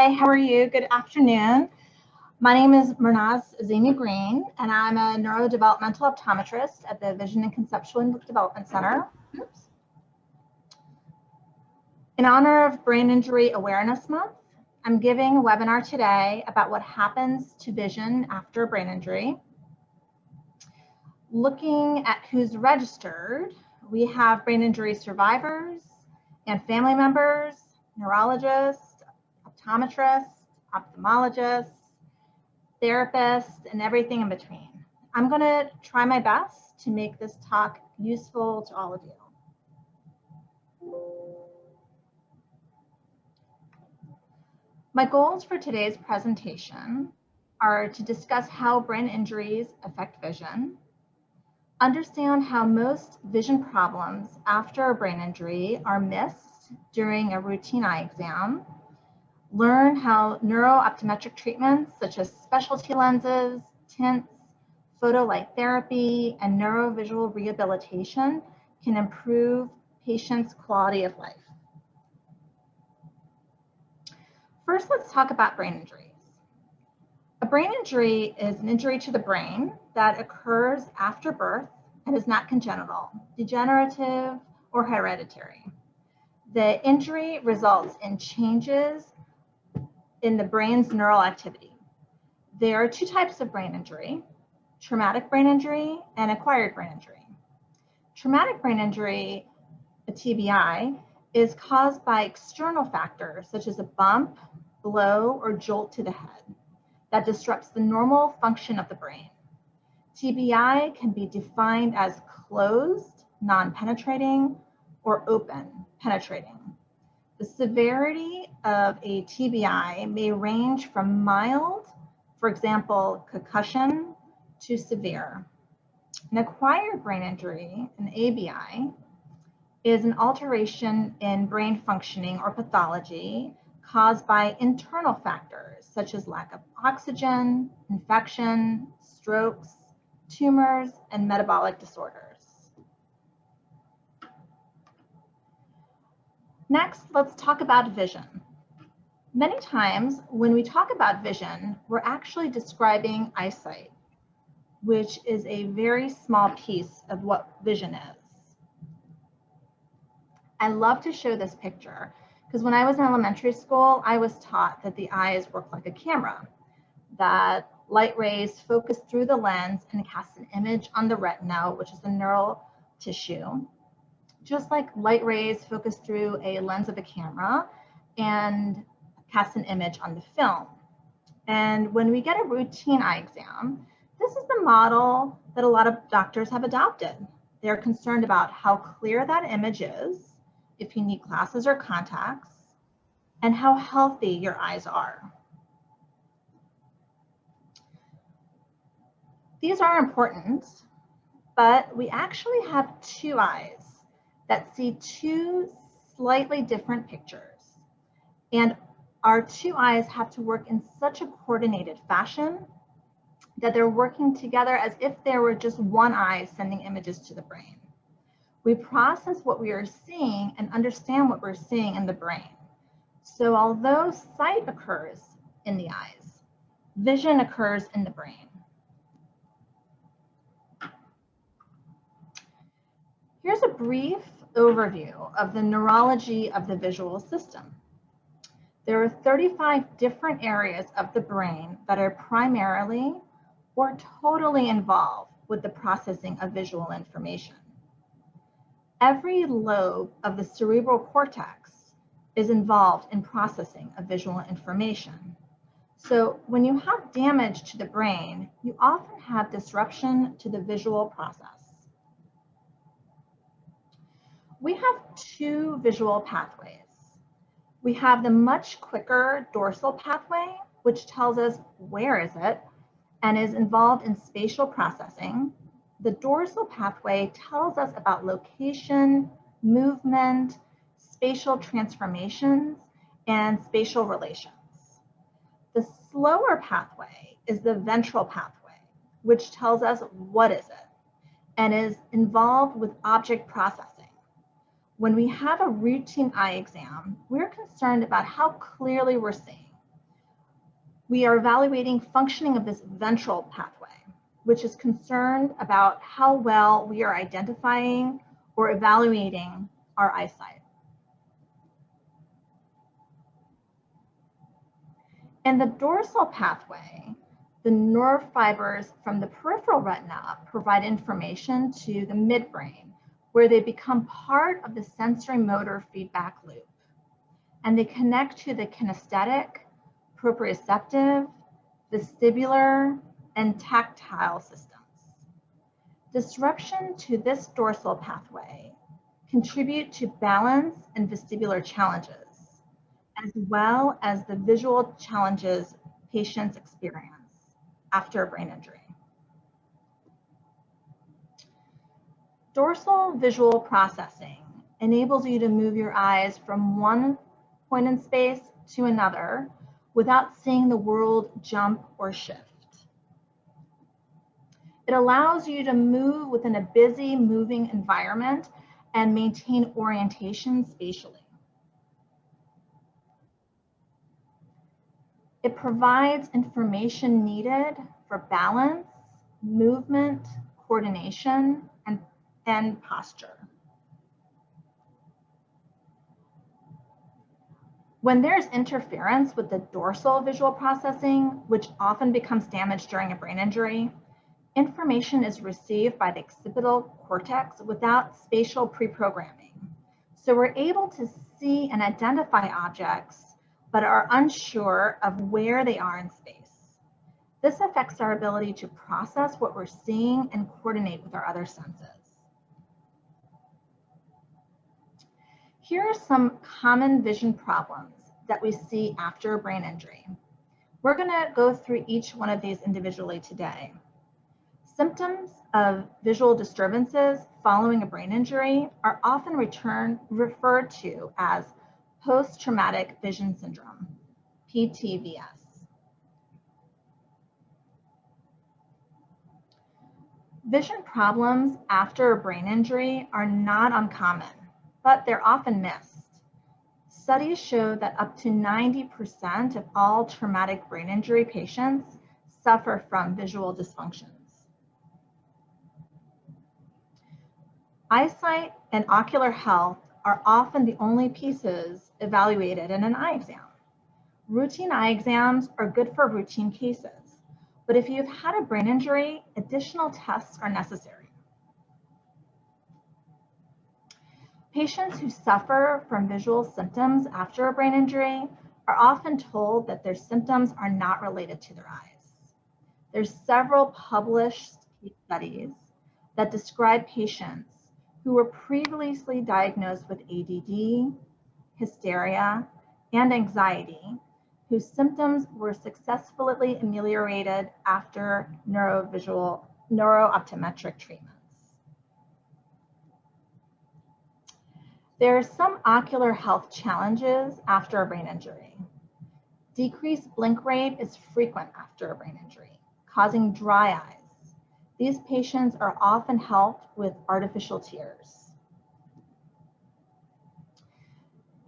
Hi, how are you? Good afternoon. My name is Mehrnaz Green, and I'm a neurodevelopmental optometrist at the Vision and Conceptual Development Center. Oops. In honor of Brain Injury Awareness Month, I'm giving a webinar today about what happens to vision after a brain injury. Looking at who's registered, we have brain injury survivors and family members, neurologists, optometrists, ophthalmologists, therapists, and everything in between. I'm going to try my best to make this talk useful to all of you. My goals for today's presentation are to discuss how brain injuries affect vision, understand how most vision problems after a brain injury are missed during a routine eye exam, learn how neurooptometric treatments such as specialty lenses, tints, photolight therapy, and neurovisual rehabilitation can improve patients' quality of life. First, let's talk about brain injuries. A brain injury is an injury to the brain that occurs after birth and is not congenital, degenerative, or hereditary. The injury results in changes in the brain's neural activity. There are two types of brain injury: traumatic brain injury and acquired brain injury. Traumatic brain injury, a TBI, is caused by external factors such as a bump, blow, or jolt to the head that disrupts the normal function of the brain. TBI can be defined as closed, non-penetrating, or open, penetrating. The severity of a TBI may range from mild, for example, concussion, to severe. An acquired brain injury, an ABI, is an alteration in brain functioning or pathology caused by internal factors such as lack of oxygen, infection, strokes, tumors, and metabolic disorders. Next, let's talk about vision. Many times when we talk about vision, we're actually describing eyesight, which is a very small piece of what vision is. I love to show this picture because when I was in elementary school, I was taught that the eyes work like a camera, that light rays focus through the lens and cast an image on the retina, which is the neural tissue, just like light rays focus through a lens of a camera and cast an image on the film. And when we get a routine eye exam, this is the model that a lot of doctors have adopted. They're concerned about how clear that image is, if you need glasses or contacts, and how healthy your eyes are. These are important, but we actually have two eyes that see two slightly different pictures. And our two eyes have to work in such a coordinated fashion that they're working together as if there were just one eye sending images to the brain. We process what we are seeing and understand what we're seeing in the brain. So although sight occurs in the eyes, vision occurs in the brain. Here's a brief overview of the neurology of the visual system. There are 35 different areas of the brain that are primarily or totally involved with the processing of visual information. Every lobe of the cerebral cortex is involved in processing of visual information. So when you have damage to the brain, you often have disruption to the visual process. We have two visual pathways. We have the much quicker dorsal pathway, which tells us where is it and is involved in spatial processing. The dorsal pathway tells us about location, movement, spatial transformations, and spatial relations. The slower pathway is the ventral pathway, which tells us what is it and is involved with object processing. When we have a routine eye exam, we're concerned about how clearly we're seeing. We are evaluating functioning of this ventral pathway, which is concerned about how well we are identifying or evaluating our eyesight. In the dorsal pathway, the nerve fibers from the peripheral retina provide information to the midbrain, where they become part of the sensory motor feedback loop. And they connect to the kinesthetic, proprioceptive, vestibular, and tactile systems. Disruption to this dorsal pathway contribute to balance and vestibular challenges, as well as the visual challenges patients experience after a brain injury. Dorsal visual processing enables you to move your eyes from one point in space to another without seeing the world jump or shift. It allows you to move within a busy, moving environment and maintain orientation spatially. It provides information needed for balance, movement, coordination, and posture. When there's interference with the dorsal visual processing, which often becomes damaged during a brain injury, information is received by the occipital cortex without spatial pre-programming. So we're able to see and identify objects, but are unsure of where they are in space. This affects our ability to process what we're seeing and coordinate with our other senses. Here are some common vision problems that we see after a brain injury. We're going to go through each one of these individually today. Symptoms of visual disturbances following a brain injury are often referred to as post-traumatic vision syndrome, PTVS. Vision problems after a brain injury are not uncommon, but they're often missed. Studies show that up to 90% of all traumatic brain injury patients suffer from visual dysfunctions. Eyesight and ocular health are often the only pieces evaluated in an eye exam. Routine eye exams are good for routine cases, but if you've had a brain injury, additional tests are necessary. Patients who suffer from visual symptoms after a brain injury are often told that their symptoms are not related to their eyes. There's several published studies that describe patients who were previously diagnosed with ADD, hysteria, and anxiety, whose symptoms were successfully ameliorated after neurooptometric treatments. There are some ocular health challenges after a brain injury. Decreased blink rate is frequent after a brain injury, causing dry eyes. These patients are often helped with artificial tears.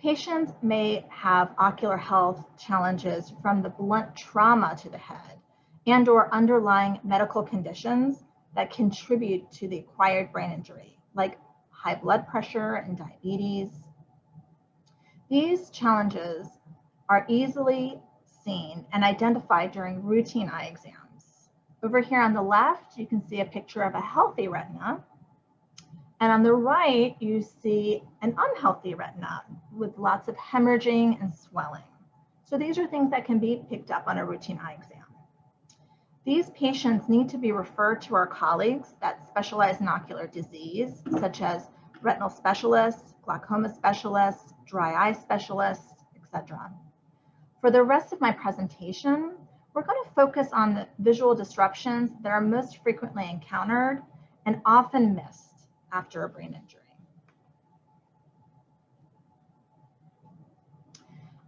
Patients may have ocular health challenges from the blunt trauma to the head and/or underlying medical conditions that contribute to the acquired brain injury, like high blood pressure and diabetes. These challenges are easily seen and identified during routine eye exams. Over here on the left, you can see a picture of a healthy retina. And on the right, you see an unhealthy retina with lots of hemorrhaging and swelling. So these are things that can be picked up on a routine eye exam. These patients need to be referred to our colleagues that specialize in ocular disease, such as retinal specialists, glaucoma specialists, dry eye specialists, etc. For the rest of my presentation, we're going to focus on the visual disruptions that are most frequently encountered and often missed after a brain injury.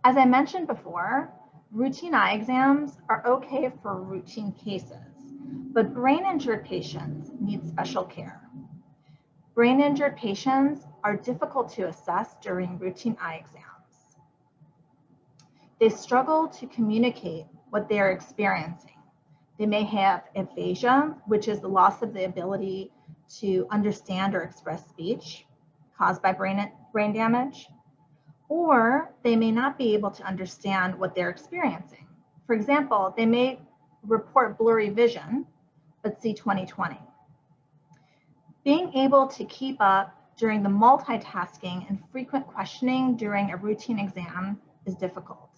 As I mentioned before, routine eye exams are okay for routine cases, but brain injured patients need special care. Brain injured patients are difficult to assess during routine eye exams. They struggle to communicate what they're experiencing. They may have aphasia, which is the loss of the ability to understand or express speech caused by brain damage, or they may not be able to understand what they're experiencing. For example, they may report blurry vision, but see 20/20. Being able to keep up during the multitasking and frequent questioning during a routine exam is difficult.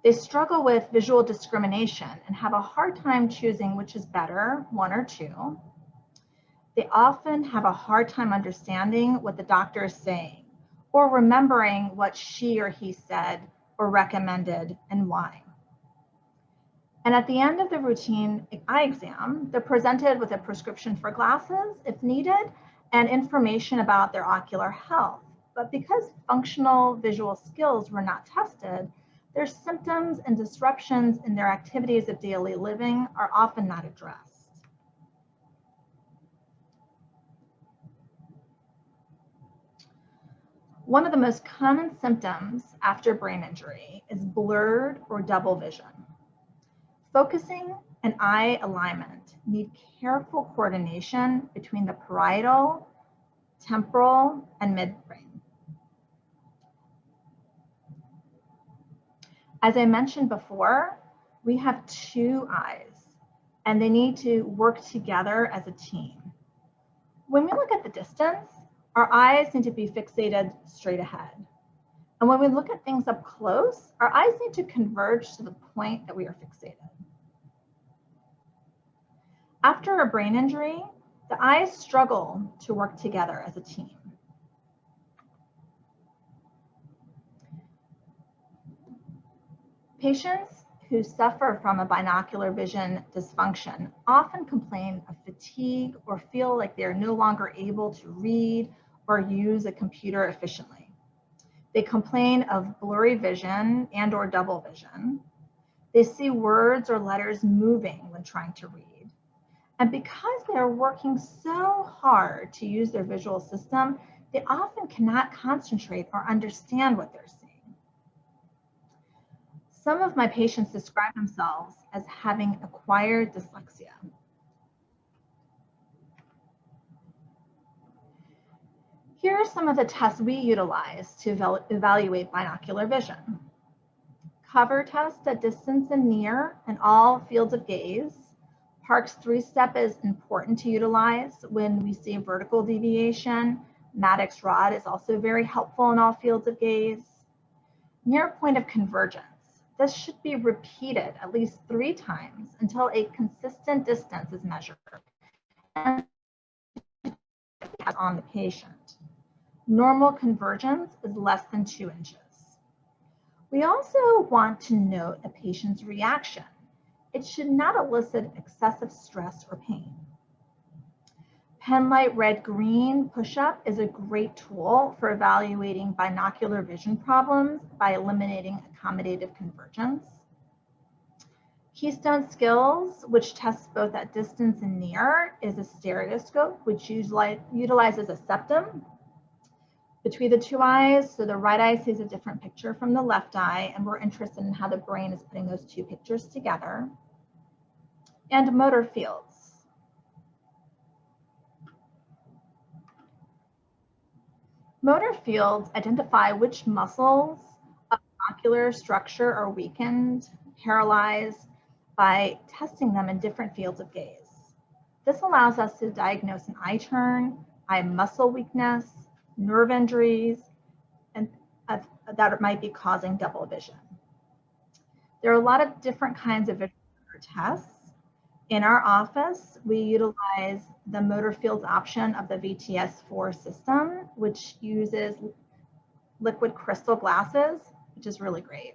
They struggle with visual discrimination and have a hard time choosing which is better, one or two. They often have a hard time understanding what the doctor is saying or remembering what she or he said or recommended and why. And at the end of the routine eye exam, they're presented with a prescription for glasses if needed and information about their ocular health. But because functional visual skills were not tested, their symptoms and disruptions in their activities of daily living are often not addressed. One of the most common symptoms after brain injury is blurred or double vision. Focusing and eye alignment need careful coordination between the parietal, temporal, and midbrain. As I mentioned before, we have two eyes, and they need to work together as a team. When we look at the distance, our eyes need to be fixated straight ahead. And when we look at things up close, our eyes need to converge to the point that we are fixated. After a brain injury, the eyes struggle to work together as a team. Patients who suffer from a binocular vision dysfunction often complain of fatigue or feel like they're no longer able to read or use a computer efficiently. They complain of blurry vision and or double vision. They see words or letters moving when trying to read. And because they're working so hard to use their visual system, they often cannot concentrate or understand what they're seeing. Some of my patients describe themselves as having acquired dyslexia. Here are some of the tests we utilize to evaluate binocular vision. Cover test at distance and near in all fields of gaze. Park's 3-step is important to utilize when we see vertical deviation. Maddox rod is also very helpful in all fields of gaze. Near point of convergence. This should be repeated at least 3 times until a consistent distance is measured and on the patient. Normal convergence is less than 2 inches. We also want to note a patient's reaction. It should not elicit excessive stress or pain. Penlight red-green push-up is a great tool for evaluating binocular vision problems by eliminating accommodative convergence. Keystone Skills, which tests both at distance and near, is a stereoscope which utilizes a septum between the 2 eyes. So the right eye sees a different picture from the left eye, and we're interested in how the brain is putting those 2 pictures together. And motor fields. Motor fields identify which muscles of ocular structure are weakened, paralyzed, by testing them in different fields of gaze. This allows us to diagnose an eye turn, eye muscle weakness, nerve injuries, and that might be causing double vision. There are a lot of different kinds of vision tests. In our office, we utilize the motor fields option of the VTS4 system, which uses liquid crystal glasses, which is really great.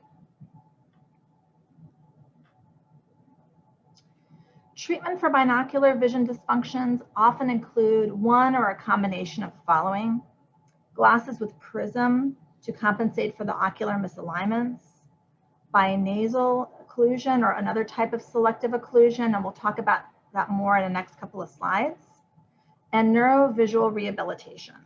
Treatment for binocular vision dysfunctions often include one or a combination of the following: glasses with prism to compensate for the ocular misalignments, binasal occlusion or another type of selective occlusion, and we'll talk about that more in the next couple of slides, and neurovisual rehabilitation.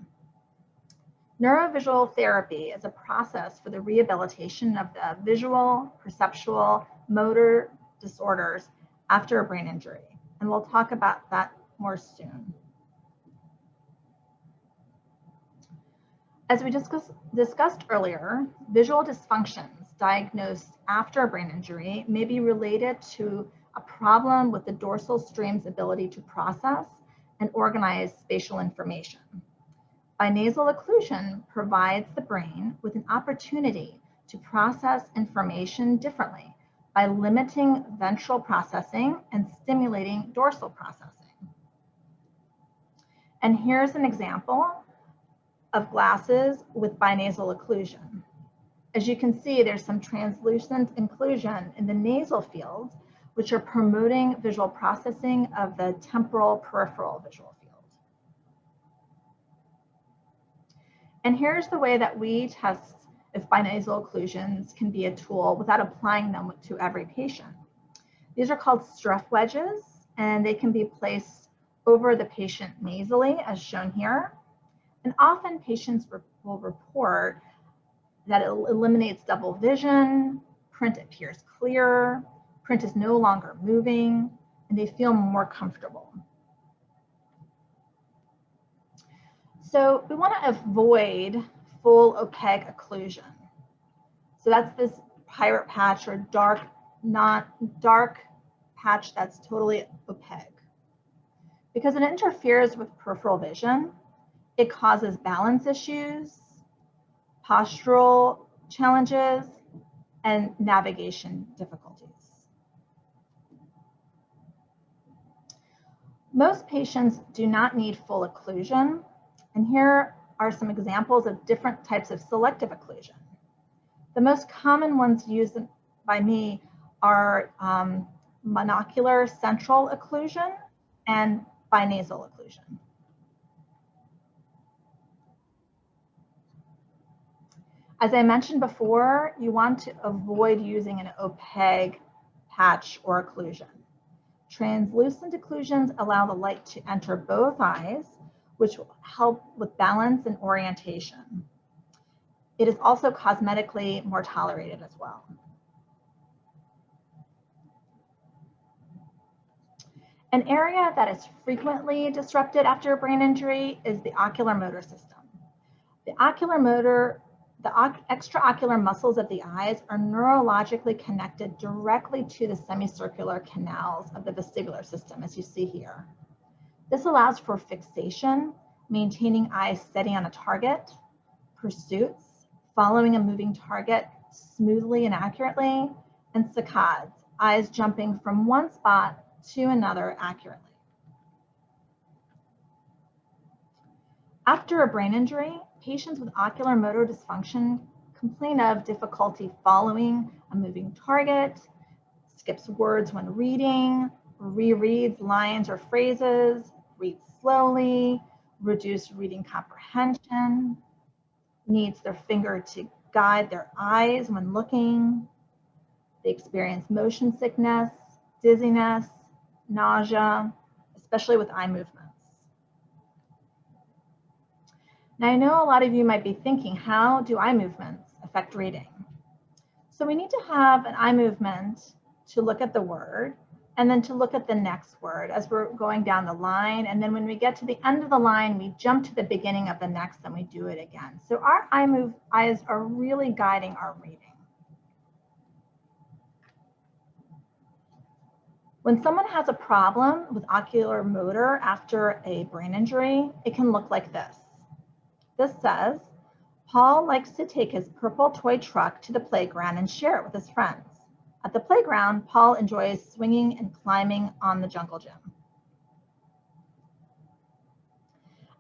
Neurovisual therapy is a process for the rehabilitation of the visual, perceptual, motor disorders after a brain injury. And we'll talk about that more soon. As we discussed earlier, visual dysfunctions diagnosed after a brain injury may be related to a problem with the dorsal stream's ability to process and organize spatial information. Binasal occlusion provides the brain with an opportunity to process information differently by limiting ventral processing and stimulating dorsal processing. And here's an example of glasses with binasal occlusion. As you can see, there's some translucent inclusion in the nasal fields, which are promoting visual processing of the temporal peripheral visual field. And here's the way that we test if binasal occlusions can be a tool without applying them to every patient. These are called Streff wedges, and they can be placed over the patient nasally, as shown here. And often patients will report that it eliminates double vision, print appears clearer, print is no longer moving, and they feel more comfortable. So we want to avoid full opaque occlusion. So that's this pirate patch or dark patch that's totally opaque. Because it interferes with peripheral vision, it causes balance issues, postural challenges, and navigation difficulties. Most patients do not need full occlusion, and here are some examples of different types of selective occlusion. The most common ones used by me are monocular central occlusion and binasal occlusion. As I mentioned before, you want to avoid using an opaque patch or occlusion. Translucent occlusions allow the light to enter both eyes, which will help with balance and orientation. It is also cosmetically more tolerated as well. An area that is frequently disrupted after a brain injury is the ocular motor system. The extraocular muscles of the eyes are neurologically connected directly to the semicircular canals of the vestibular system, as you see here. This allows for fixation, maintaining eyes steady on a target, pursuits, following a moving target smoothly and accurately, and saccades, eyes jumping from one spot to another accurately. After a brain injury, patients with ocular motor dysfunction complain of difficulty following a moving target, skips words when reading, rereads lines or phrases, reads slowly, reduced reading comprehension, needs their finger to guide their eyes when looking. They experience motion sickness, dizziness, nausea, especially with eye movements. Now, I know a lot of you might be thinking, how do eye movements affect reading? So we need to have an eye movement to look at the word and then to look at the next word as we're going down the line. And then when we get to the end of the line, we jump to the beginning of the next and we do it again. So our eyes are really guiding our reading. When someone has a problem with ocular motor after a brain injury, it can look like this. This says, Paul likes to take his purple toy truck to the playground and share it with his friends. At the playground, Paul enjoys swinging and climbing on the jungle gym.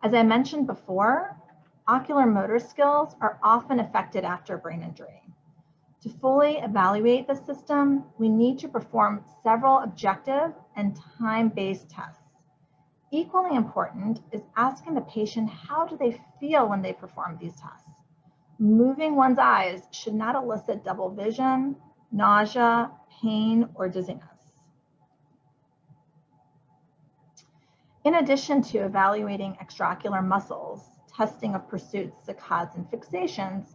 As I mentioned before, ocular motor skills are often affected after a brain injury. To fully evaluate the system, we need to perform several objective and time-based tests. Equally important is asking the patient how do they feel when they perform these tests. Moving one's eyes should not elicit double vision, nausea, pain, or dizziness. In addition to evaluating extraocular muscles, testing of pursuits, saccades, and fixations.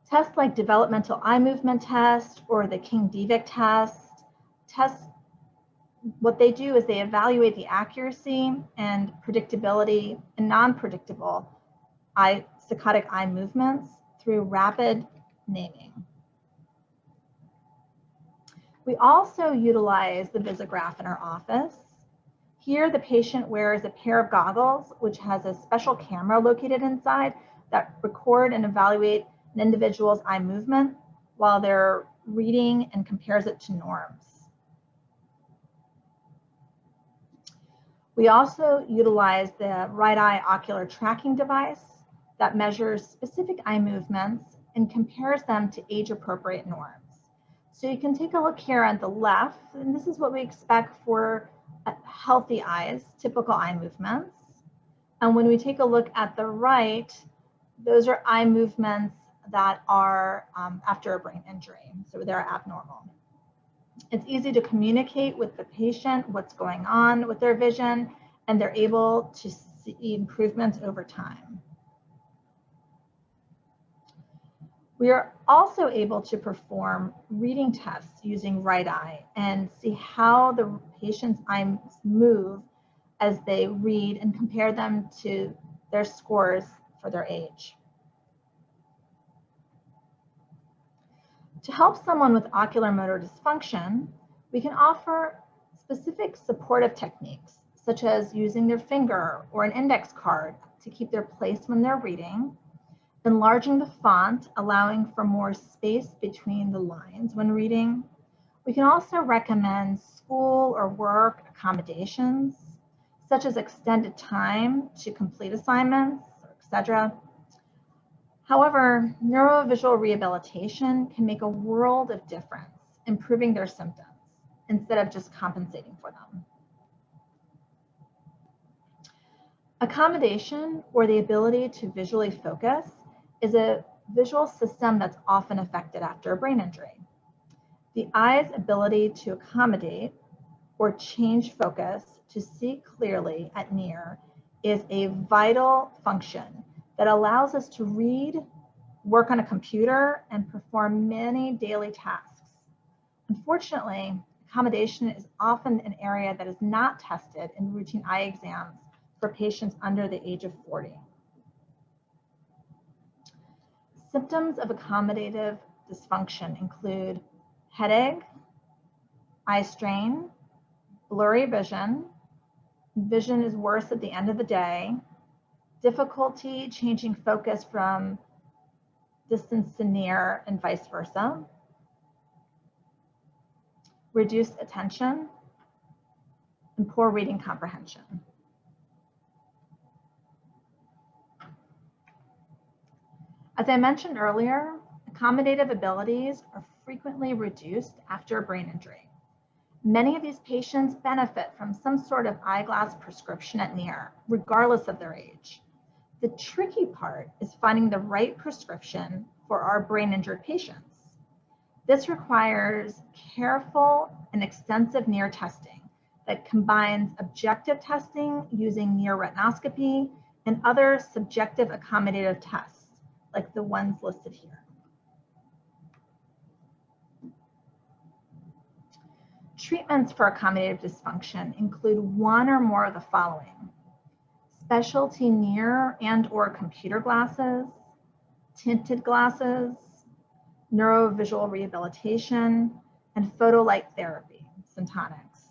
Tests like developmental eye movement test or the King-Devick test, what they do is they evaluate the accuracy and predictability and non-predictable saccadic eye movements through rapid naming. We also utilize the Visograph in our office. Here, the patient wears a pair of goggles, which has a special camera located inside that record and evaluate an individual's eye movement while they're reading and compares it to norms. We also utilize the right eye ocular tracking device that measures specific eye movements and compares them to age-appropriate norms. So you can take a look here on the left, and this is what we expect for healthy eyes, typical eye movements. And when we take a look at the right, those are eye movements that are after a brain injury, so they're abnormal. It's easy to communicate with the patient what's going on with their vision, and they're able to see improvements over time. We are also able to perform reading tests using right eye and see how the patient's eyes move as they read and compare them to their scores for their age. To help someone with ocular motor dysfunction, we can offer specific supportive techniques, such as using their finger or an index card to keep their place when they're reading, enlarging the font, allowing for more space between the lines when reading. We can also recommend school or work accommodations, such as extended time to complete assignments, etc. However, neurovisual rehabilitation can make a world of difference, improving their symptoms instead of just compensating for them. Accommodation, or the ability to visually focus, is a visual system that's often affected after a brain injury. The eye's ability to accommodate or change focus to see clearly at near is a vital function that allows us to read, work on a computer, and perform many daily tasks. Unfortunately, accommodation is often an area that is not tested in routine eye exams for patients under the age of 40. Symptoms of accommodative dysfunction include headache, eye strain, blurry vision, vision is worse at the end of the day, difficulty changing focus from distance to near and vice versa, reduced attention, and poor reading comprehension. As I mentioned earlier, accommodative abilities are frequently reduced after a brain injury. Many of these patients benefit from some sort of eyeglass prescription at near, regardless of their age. The tricky part is finding the right prescription for our brain injured patients. This requires careful and extensive near testing that combines objective testing using near retinoscopy and other subjective accommodative tests, like the ones listed here. Treatments for accommodative dysfunction include one or more of the following: specialty near and/or computer glasses, tinted glasses, neurovisual rehabilitation, and photolight therapy, Syntonics.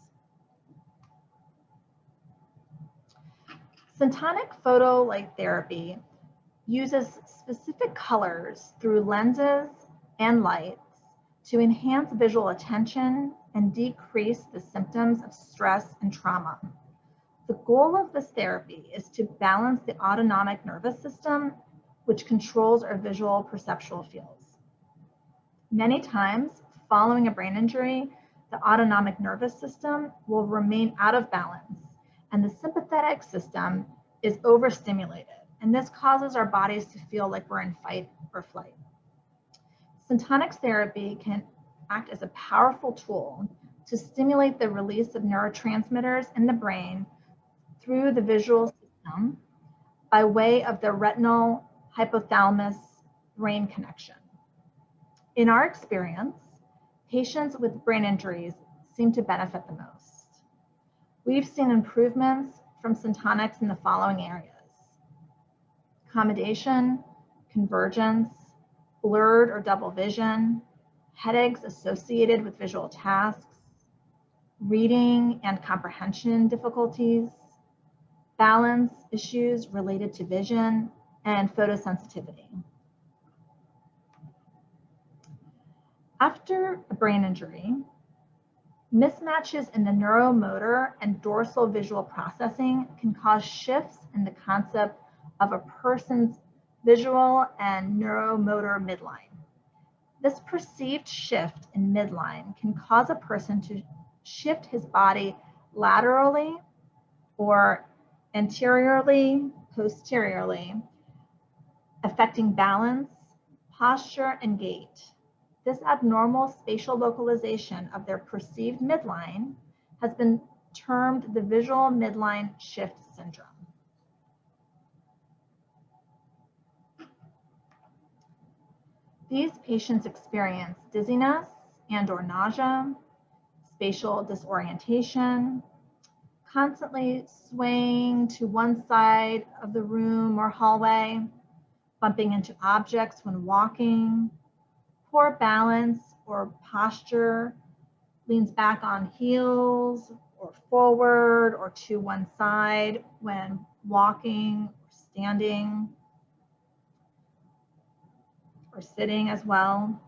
Syntonic photolight therapy uses specific colors through lenses and lights to enhance visual attention and decrease the symptoms of stress and trauma. The goal of this therapy is to balance the autonomic nervous system, which controls our visual perceptual fields. Many times, following a brain injury, the autonomic nervous system will remain out of balance, and the sympathetic system is overstimulated, and this causes our bodies to feel like we're in fight or flight. Syntonics therapy can act as a powerful tool to stimulate the release of neurotransmitters in the brain through the visual system, by way of the retinal hypothalamus brain connection. In our experience, patients with brain injuries seem to benefit the most. We've seen improvements from Syntonics in the following areas: accommodation, convergence, blurred or double vision, headaches associated with visual tasks, reading and comprehension difficulties, balance issues related to vision, and photosensitivity. After a brain injury, mismatches in the neuromotor and dorsal visual processing can cause shifts in the concept of a person's visual and neuromotor midline. This perceived shift in midline can cause a person to shift his body laterally or anteriorly, posteriorly, affecting balance, posture, and gait. This abnormal spatial localization of their perceived midline has been termed the visual midline shift syndrome. These patients experience dizziness and/or nausea, spatial disorientation, constantly swaying to one side of the room or hallway, bumping into objects when walking, poor balance or posture, leans back on heels or forward or to one side when walking or standing or sitting as well.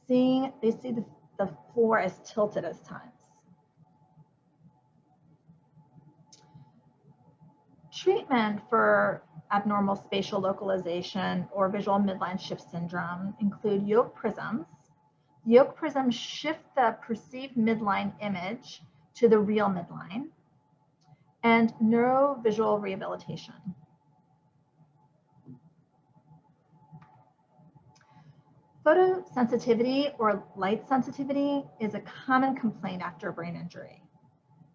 They see the floor as tilted at times. Treatment for abnormal spatial localization or visual midline shift syndrome include yoke prisms. Yoke prisms shift the perceived midline image to the real midline, and neurovisual rehabilitation. Photosensitivity or light sensitivity is a common complaint after a brain injury.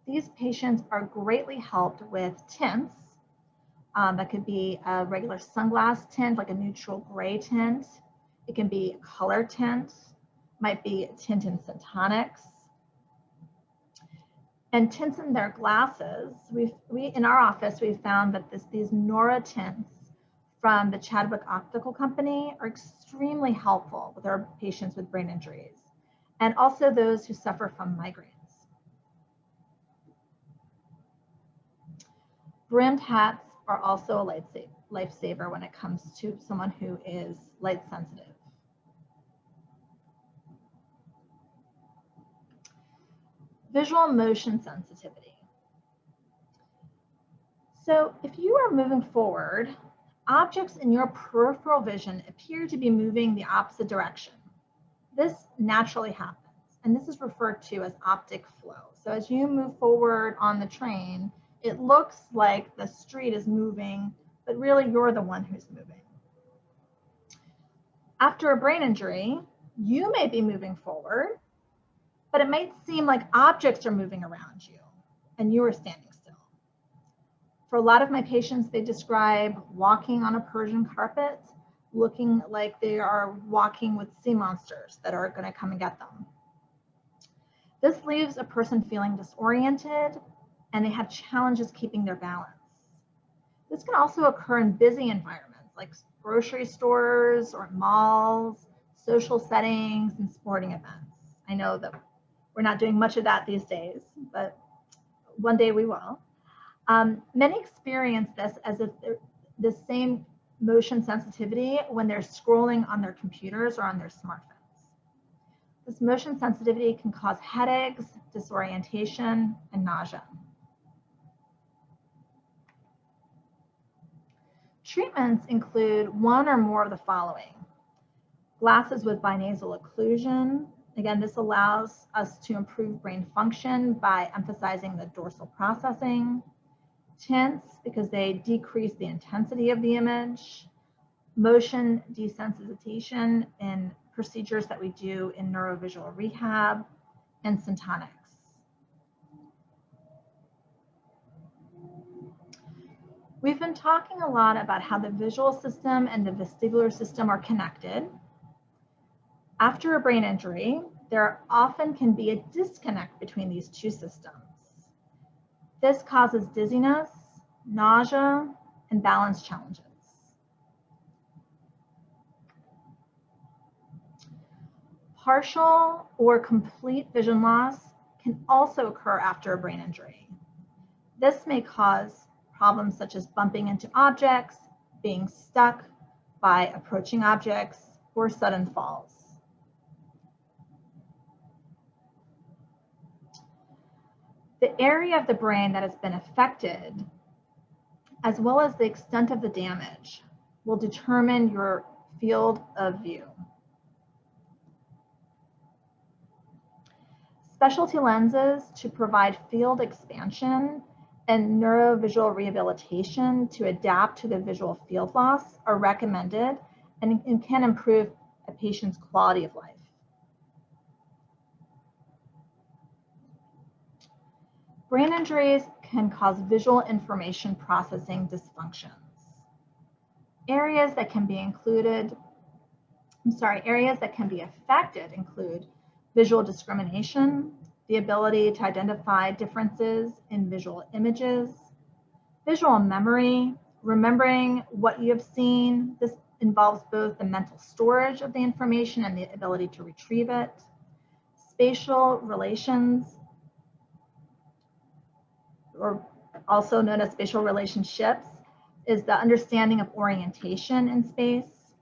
These patients are greatly helped with tints. That could be a regular sunglass tint, like a neutral gray tint. It can be a color tint, might be a tint in Syntonics. And tints in their glasses, in our office, we've found that these Nora tints from the Chadwick Optical Company are extremely helpful with our patients with brain injuries, and also those who suffer from migraines. Brimmed hats are also a lifesaver when it comes to someone who is light sensitive. Visual motion sensitivity. So if you are moving forward, objects in your peripheral vision appear to be moving the opposite direction. This naturally happens, and this is referred to as optic flow. So as you move forward on the train, it looks like the street is moving, but really you're the one who's moving. After a brain injury, you may be moving forward, but it might seem like objects are moving around you and you are standing still. For a lot of my patients, they describe walking on a Persian carpet, looking like they are walking with sea monsters that are going to come and get them. This leaves a person feeling disoriented, and they have challenges keeping their balance. This can also occur in busy environments like grocery stores or malls, social settings, and sporting events. I know that we're not doing much of that these days, but one day we will. Many experience this as if the same motion sensitivity when they're scrolling on their computers or on their smartphones. This motion sensitivity can cause headaches, disorientation, and nausea. Treatments include one or more of the following: glasses with binasal occlusion. Again, this allows us to improve brain function by emphasizing the dorsal processing. Tints, because they decrease the intensity of the image. Motion desensitization in procedures that we do in neurovisual rehab, and Syntonics. We've been talking a lot about how the visual system and the vestibular system are connected. After a brain injury, there often can be a disconnect between these two systems. This causes dizziness, nausea, and balance challenges. Partial or complete vision loss can also occur after a brain injury. This may cause problems such as bumping into objects, being stuck by approaching objects, or sudden falls. The area of the brain that has been affected, as well as the extent of the damage, will determine your field of view. Specialty lenses to provide field expansion and neurovisual rehabilitation to adapt to the visual field loss are recommended and can improve a patient's quality of life. Brain injuries can cause visual information processing dysfunctions. Areas that can be affected include visual discrimination, the ability to identify differences in visual images, visual memory, remembering what you have seen. This involves both the mental storage of the information and the ability to retrieve it. Spatial relations, or also known as spatial relationships, is the understanding of orientation in space.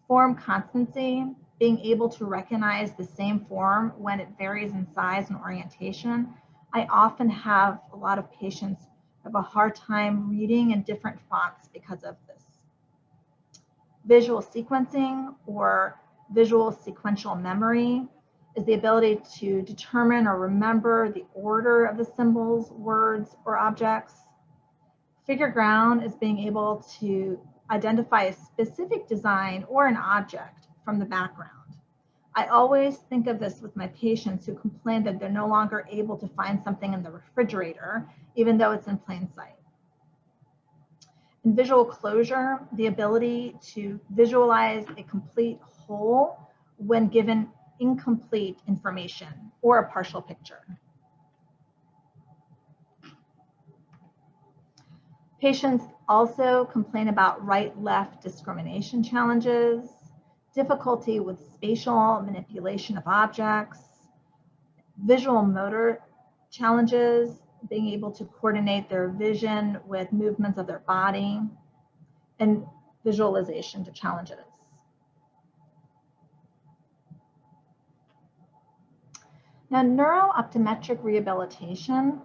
Form constancy, being able to recognize the same form when it varies in size and orientation. I often have a lot of patients have a hard time reading in different fonts because of this. Visual sequencing or visual sequential memory is the ability to determine or remember the order of the symbols, words, or objects. Figure ground is being able to identify a specific design or an object from the background. I always think of this with my patients who complain that they're no longer able to find something in the refrigerator, even though it's in plain sight. In visual closure, the ability to visualize a complete whole when given incomplete information or a partial picture. Patients also complain about right-left discrimination challenges, difficulty with spatial manipulation of objects, visual motor challenges, being able to coordinate their vision with movements of their body, and visualization to challenges. Now, neurooptometric rehabilitation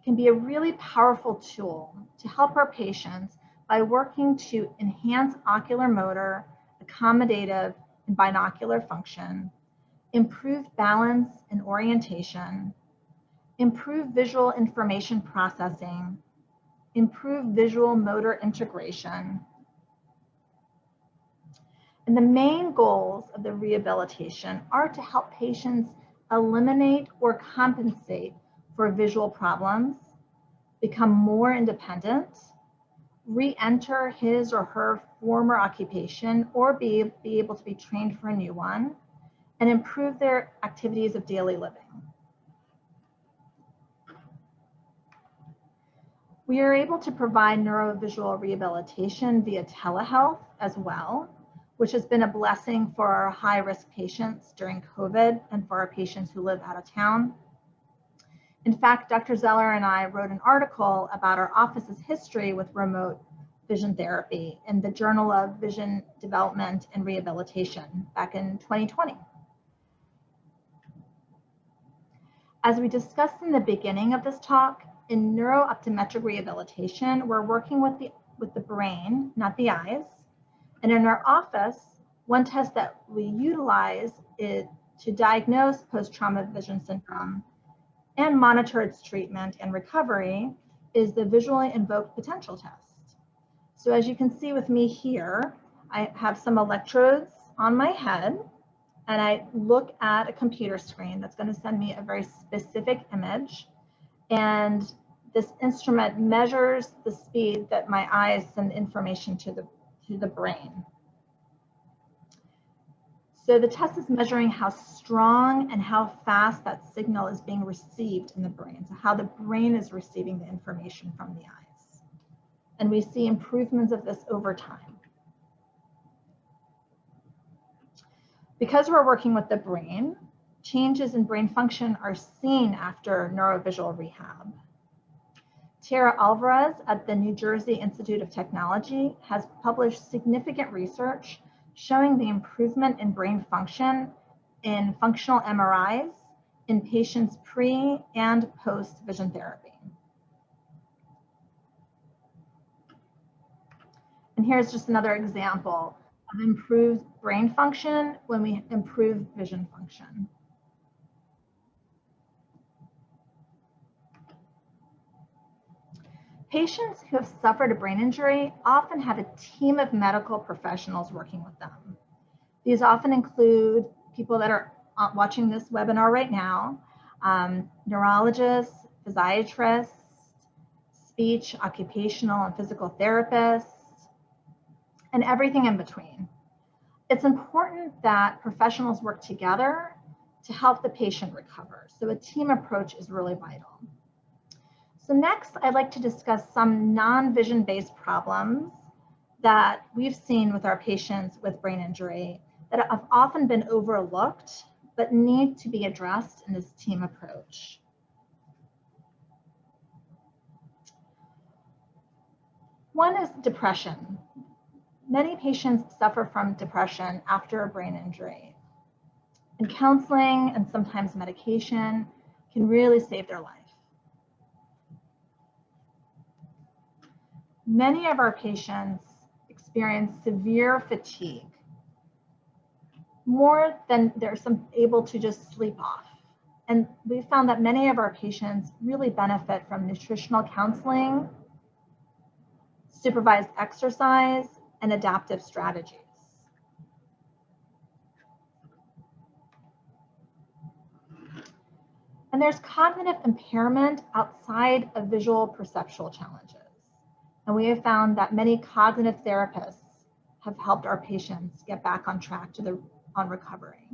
can be a really powerful tool to help our patients by working to enhance ocular motor, accommodative, and binocular function, improve balance and orientation, improve visual information processing, improve visual motor integration. And the main goals of the rehabilitation are to help patients eliminate or compensate for visual problems, become more independent, re-enter his or her former occupation, or be able to be trained for a new one, and improve their activities of daily living. We are able to provide neurovisual rehabilitation via telehealth as well, which has been a blessing for our high-risk patients during COVID and for our patients who live out of town. In fact, Dr. Zeller and I wrote an article about our office's history with remote vision therapy in the Journal of Vision Development and Rehabilitation back in 2020. As we discussed in the beginning of this talk, in neurooptometric rehabilitation, we're working with the brain, not the eyes. And in our office, one test that we utilize is to diagnose post-trauma vision syndrome and monitor its treatment and recovery is the visually invoked potential test. So as you can see with me here, I have some electrodes on my head and I look at a computer screen that's going to send me a very specific image. And This instrument measures the speed that my eyes send information to the brain. So the test is measuring how strong and how fast that signal is being received in the brain, so how the brain is receiving the information from the eyes. And we see improvements of this over time. Because we're working with the brain, changes in brain function are seen after neurovisual rehab. Tara Alvarez at the New Jersey Institute of Technology has published significant research showing the improvement in brain function in functional MRIs in patients pre and post vision therapy. And here's just another example of improved brain function when we improve vision function. Patients who have suffered a brain injury often have a team of medical professionals working with them. These often include people that are watching this webinar right now, neurologists, physiatrists, speech, occupational, and physical therapists, and everything in between. It's important that professionals work together to help the patient recover. So a team approach is really vital. So next, I'd like to discuss some non-vision-based problems that we've seen with our patients with brain injury that have often been overlooked, but need to be addressed in this team approach. One is depression. Many patients suffer from depression after a brain injury. And counseling and sometimes medication can really save their life. Many of our patients experience severe fatigue, more than they're able to just sleep off. And we found that many of our patients really benefit from nutritional counseling, supervised exercise, and adaptive strategies. And there's cognitive impairment outside of visual perceptual challenges. And we have found that many cognitive therapists have helped our patients get back on track on recovery.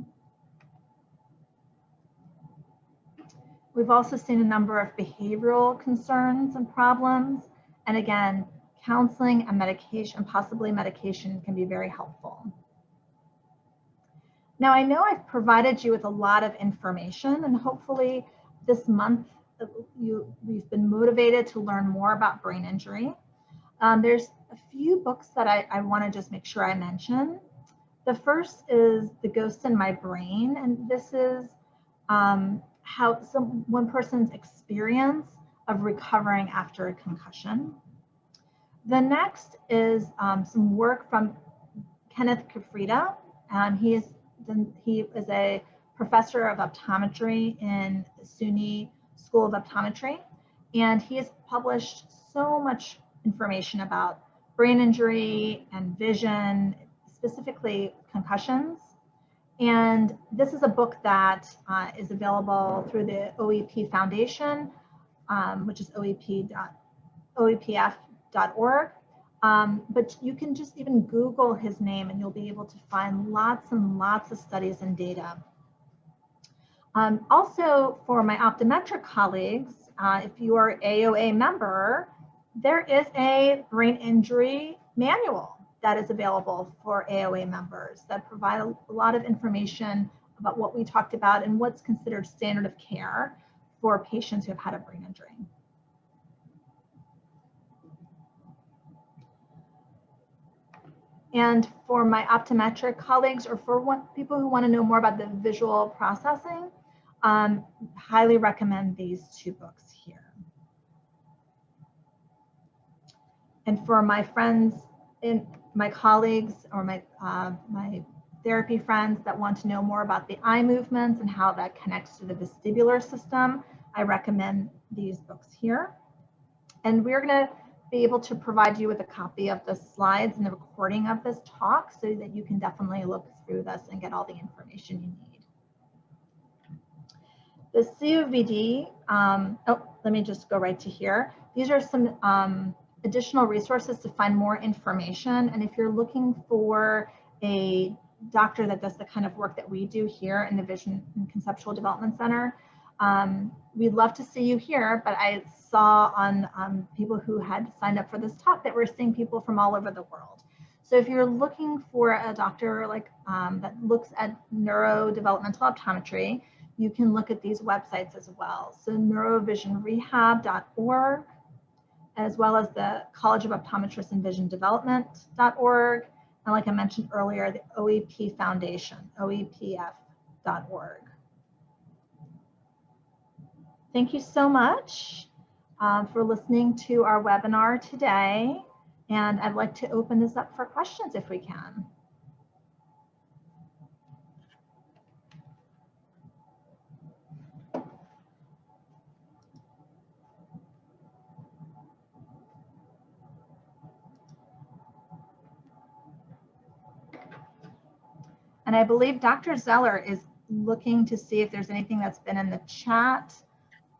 We've also seen a number of behavioral concerns and problems. And again, counseling and medication, possibly medication, can be very helpful. Now, I know I've provided you with a lot of information, and hopefully this month we've been motivated to learn more about brain injury. There's a few books that I want to just make sure I mention. The first is The Ghost in My Brain, and this is how one person's experience of recovering after a concussion. The next is some work from Kenneth Kafrida. He is a professor of optometry in SUNY School of Optometry, and he has published so much information about brain injury and vision, specifically concussions. And this is a book that is available through the OEP Foundation, which is oepf.org. But you can just even Google his name and you'll be able to find lots and lots of studies and data. Also, for my optometric colleagues, if you are an AOA member, there is a brain injury manual that is available for AOA members that provide a lot of information about what we talked about and what's considered standard of care for patients who have had a brain injury. And for my optometric colleagues, or for people who want to know more about the visual processing, highly recommend these two books here. And for my friends, my colleagues, or my therapy friends that want to know more about the eye movements and how that connects to the vestibular system, I recommend these books here. And we're going to be able to provide you with a copy of the slides and the recording of this talk so that you can definitely look through this and get all the information you need. The COVD, let me just go right to here. These are some additional resources to find more information. And if you're looking for a doctor that does the kind of work that we do here in the Vision and Conceptual Development Center, we'd love to see you here, but I saw on people who had signed up for this talk that we're seeing people from all over the world. So if you're looking for a doctor like that looks at neurodevelopmental optometry, you can look at these websites as well. So neurovisionrehab.org, as well as the College of Optometrists and Vision Development.org, and like I mentioned earlier, the OEP Foundation, OEPF.org. Thank you so much for listening to our webinar today. And I'd like to open this up for questions if we can. And I believe Dr. Zeller is looking to see if there's anything that's been in the chat.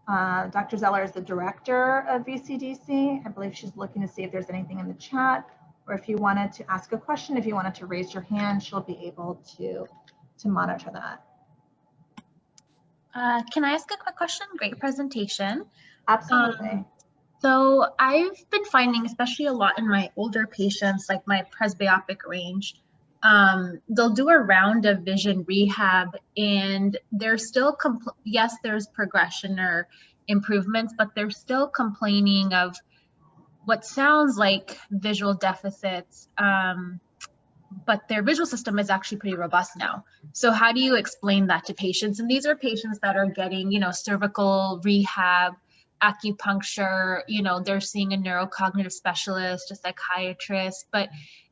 Dr. Zeller is the director of VCDC. I believe she's looking to see if there's anything in the chat, or if you wanted to ask a question, if you wanted to raise your hand, she'll be able to monitor that. Can I ask a quick question? Great presentation. Absolutely. So I've been finding, especially a lot in my older patients, like my presbyopic range, they'll do a round of vision rehab and they're still, yes, there's progression or improvements, but they're still complaining of what sounds like visual deficits, but their visual system is actually pretty robust now. So how do you explain that to patients? And these are patients that are getting, you know, cervical rehab, acupuncture, you know, they're seeing a neurocognitive specialist, a psychiatrist, but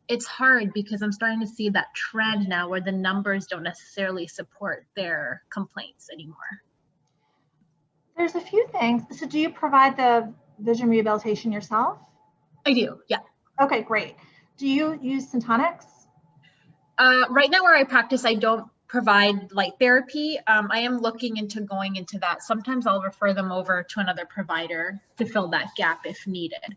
it's hard because I'm starting to see that trend now where the numbers don't necessarily support their complaints anymore. There's a few things. So do you provide the vision rehabilitation yourself? I do, yeah. Okay, great. Do you use Syntonics? Right now where I practice, I don't provide light therapy. I am looking into going into that. Sometimes I'll refer them over to another provider to fill that gap if needed.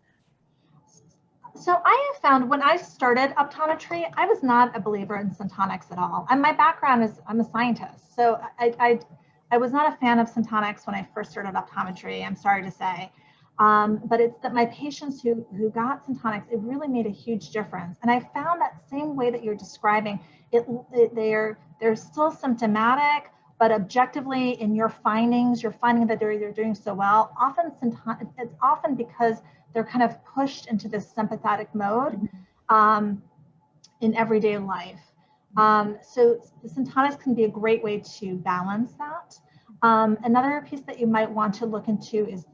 So I have found when I started optometry, I was not a believer in Syntonics at all. And my background is I'm a scientist. So I was not a fan of Syntonics when I first started optometry, I'm sorry to say. But it's that my patients who got Syntonics, it really made a huge difference. And I found that same way that you're describing, they're still symptomatic, but objectively in your findings, you're finding that they're doing so well. Often it's often because they're kind of pushed into this sympathetic mode in everyday life. So the Syntonics can be a great way to balance that. Another piece that you might want to look into is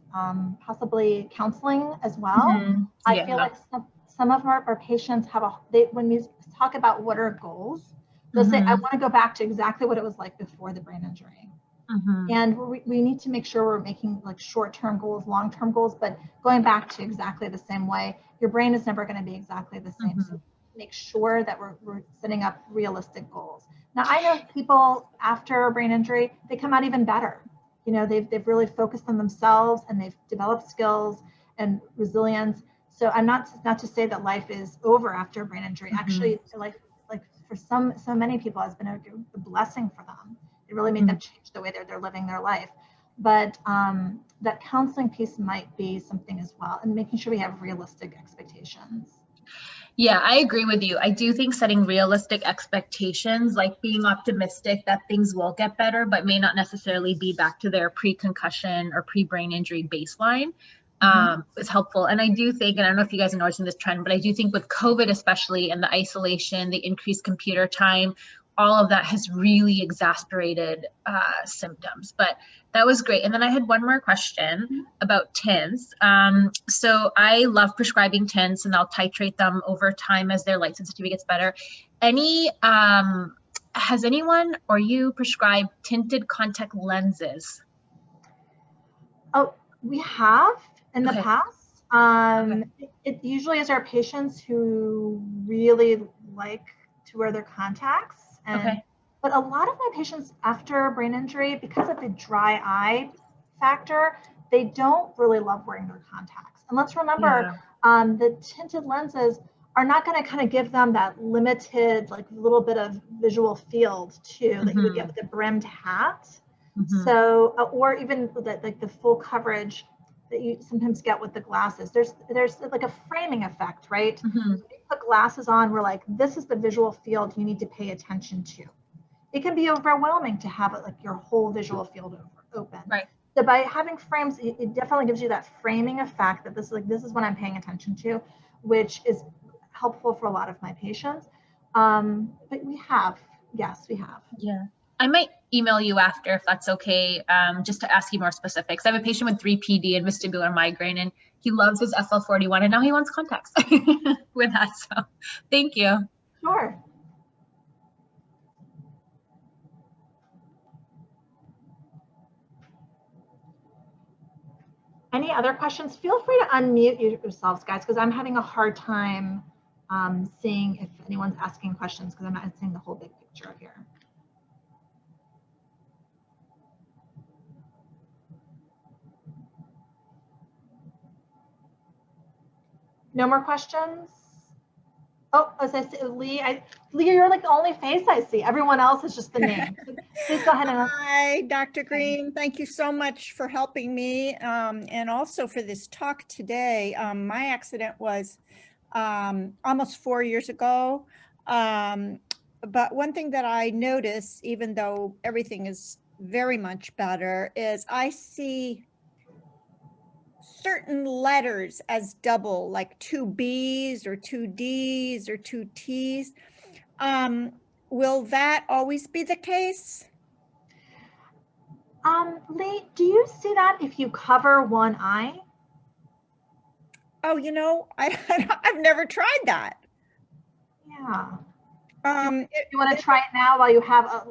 possibly counseling as well. Yeah. I feel like some of our patients have when we talk about what are goals, they'll say, I want to go back to exactly what it was like before the brain injury. And we need to make sure we're making like short-term goals, long-term goals, but going back to exactly the same way. Your brain is never going to be exactly the same. So make sure that we're setting up realistic goals. Now, I know people after a brain injury, they come out even better. You know, they've really focused on themselves and they've developed skills and resilience. So I'm not to say that life is over after a brain injury. Actually, like for so many people, it's been a blessing for them. It really made them change the way they're living their life. But that counseling piece might be something as well, and making sure we have realistic expectations. Yeah, I agree with you. I do think setting realistic expectations, like being optimistic that things will get better, but may not necessarily be back to their pre-concussion or pre-brain injury baseline, is helpful. And I do think, and I don't know if you guys are noticing this trend, but I do think with COVID especially, and the isolation, the increased computer time, all of that has really exacerbated symptoms. But that was great. And then I had one more question about tints. So I love prescribing tints, and I'll titrate them over time as their light sensitivity gets better. Has anyone or you prescribed tinted contact lenses? Oh, we have in the past. It usually is our patients who really like to wear their contacts. And But a lot of my patients after brain injury, because of the dry eye factor, they don't really love wearing their contacts. And let's remember, the tinted lenses are not going to kind of give them that limited, like little bit of visual field too that you would get with a brimmed hat. So, or even like the full coverage that you sometimes get with the glasses. There's like a framing effect, right? When you put glasses on, we're like, this is the visual field you need to pay attention to. It can be overwhelming to have it like your whole visual field open. Right. So by having frames, it definitely gives you that framing effect that this is what I'm paying attention to, which is helpful for a lot of my patients. But we have. Yeah. I might email you after if that's okay, just to ask you more specifics. I have a patient with 3PD and vestibular migraine, and he loves his FL41, and now he wants contacts with that. So thank you. Sure. Any other questions? Feel free to unmute yourselves, guys, because I'm having a hard time seeing if anyone's asking questions because I'm not seeing the whole big picture here. No more questions? Oh, as I say, Lee, you're like the only face I see. Everyone else is just the name. Please go ahead. Hi, Dr. Green. Thank you so much for helping me and also for this talk today. My accident was almost 4 years ago. But one thing that I notice, even though everything is very much better, is I see certain letters as double, like 2 B's or 2 D's or 2 T's. Will that always be the case? Lee, do you see that if you cover one eye? Oh, you know, I've never tried that. Yeah. You want to try it now while you have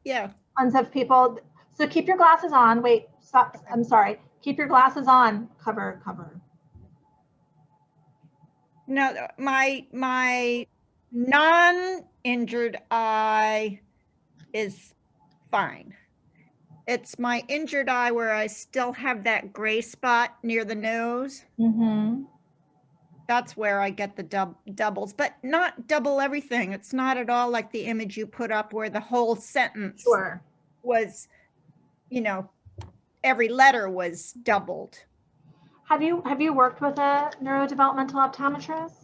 yeah. Tons of people. So keep your glasses on. Wait, stop. I'm sorry. Keep your glasses on. Cover. No, my non-injured eye is fine. It's my injured eye where I still have that gray spot near the nose. That's where I get the doubles, but not double everything. It's not at all like the image you put up where the whole sentence was, you know, every letter was doubled. Have you worked with a neurodevelopmental optometrist?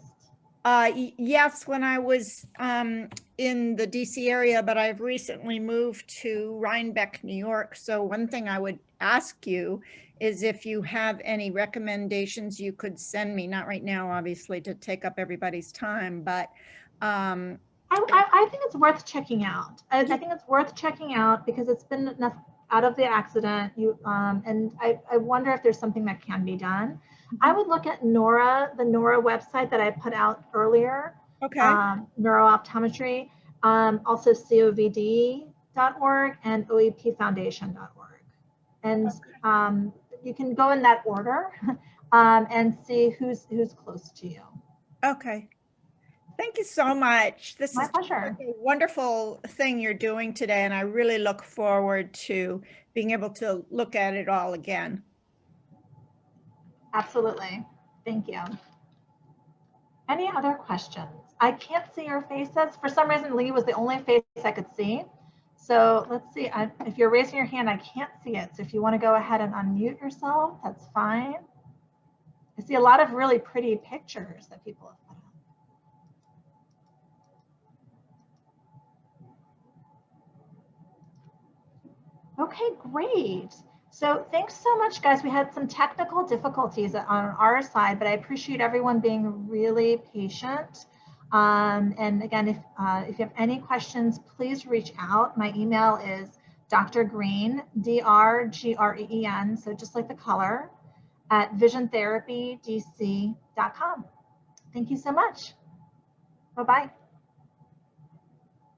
Yes, when I was in the DC area, but I've recently moved to Rhinebeck, New York. So one thing I would ask you is if you have any recommendations you could send me, not right now, obviously, to take up everybody's time, but I think it's worth checking out. I think it's worth checking out because it's been enough out of the accident. And I wonder if there's something that can be done. I would look at NORA, the NORA website that I put out earlier. Okay. Neurooptometry, also covd.org and oepfoundation.org. And you can go in that order and see who's close to you. Okay. Thank you so much. This is pleasure. A wonderful thing you're doing today, and I really look forward to being able to look at it all again. Absolutely. Thank you. Any other questions? I can't see your faces. For some reason, Lee was the only face I could see. So let's see. If you're raising your hand, I can't see it. So if you want to go ahead and unmute yourself, that's fine. I see a lot of really pretty pictures that people have put up. Okay, great. So thanks so much, guys. We had some technical difficulties on our side, but I appreciate everyone being really patient. And again, if you have any questions, please reach out. My email is Dr. Green, DRGREEN, so just like the color, at visiontherapydc.com. Thank you so much. Bye-bye.